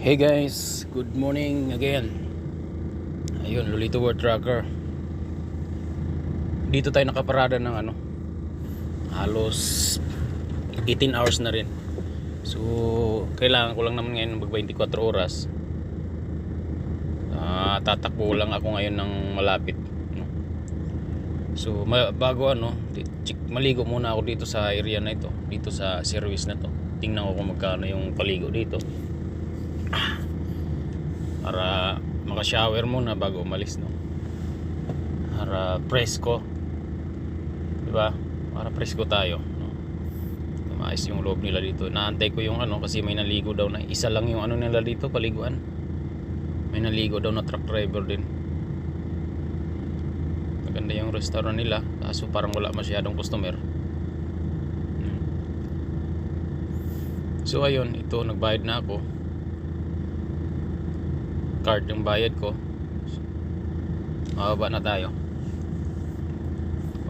Hey guys, good morning again. Ayun, Lolito World Tracker. Dito tayo nakaparada ng halos 18 hours na rin. So, kailangan ko lang naman ngayon mag 24 oras. Tatakbo lang ako ngayon ng malapit, no? So, bago maligo muna ako dito sa area na ito, dito sa service na to. Tingnan ko kung magkano yung paligo dito. Para maka-shower muna bago umalis, no? Para presko, diba? Para presko tayo, no? Maayos yung loob nila dito. Naantay ko yung kasi may naligo daw na isa lang yung nila dito, paliguan. May naligo daw na truck driver din. Maganda yung restaurant nila, kaso parang wala masyadong customer. So ayun, ito nagbayad na ako. Card yung bayad ko. Mababa na tayo.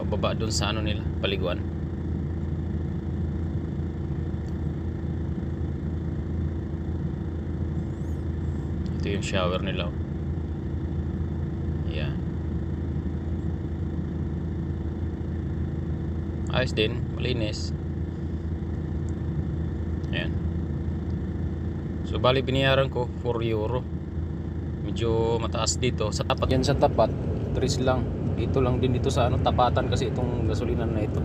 Pababa dun sa nila, paliguan. Ito yung shower nila. Ayan. Ayos din, malinis. Ayan. So bali binayaran ko 4 euro. Medyo mataas dito sa tapat. Yan sa tapat 3 lang. Dito lang din dito sa tapatan kasi itong gasolina na ito.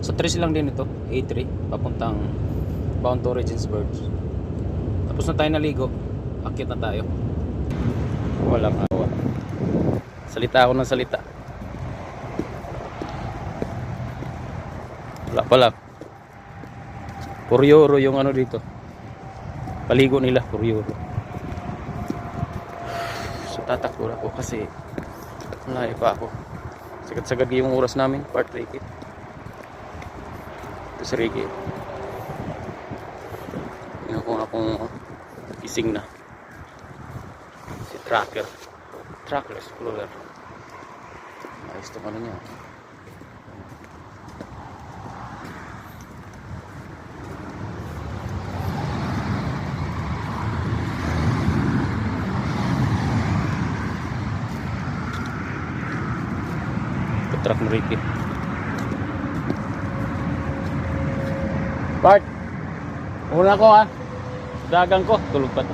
Sa 3 lang din ito, A3 papuntang bound to Regensburg. Tapos na tayo naligo, akit na tayo. Walang awa. Salita ako ng salita. Wala pala. 4 euro yung dito. Paligo nila 4 euro. Tatakbo ako kasi malayo pa ako. Sagad-sagad yung oras namin, part Ricky. Ito si Ricky. Tingnan ko akong gising na. Si Tracker Explorer. Ayos ito niya. Truck mo Ricky. Bart, una ko dagang ko, tulog pa to.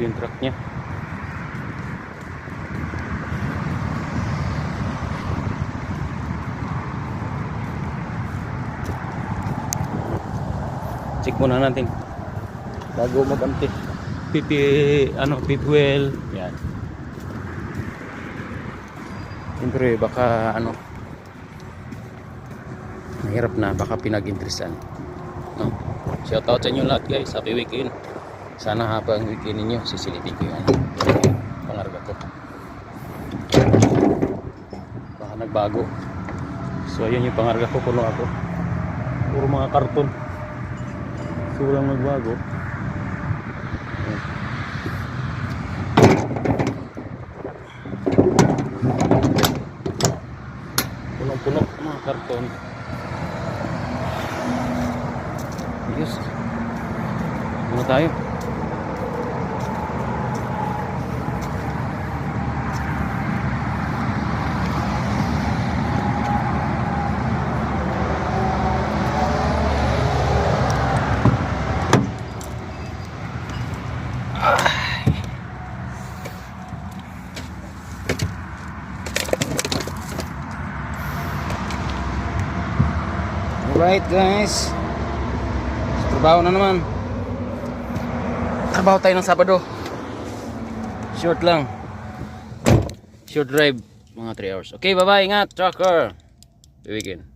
Yung truck niya. Check muna natin bago mag-antik. Pipwell yan. Siyempre baka mahirap na, baka pinag-interesan, no? Shout out sa inyo lahat guys, happy weekend. Sana habang weekend ninyo sisilipin ko yung pangarga ko, baka nagbago. So ayun yung pangarga ko, puno ako, puro mga karton, so walang nagbago. Punong-puno mga karton. Yes. Muna tayo. Alright guys, trabaho na naman. Trabaho tayo ng Sabado. Short lang, short drive, mga 3 hours. Okay, bye bye, ingat, trucker. Weekend.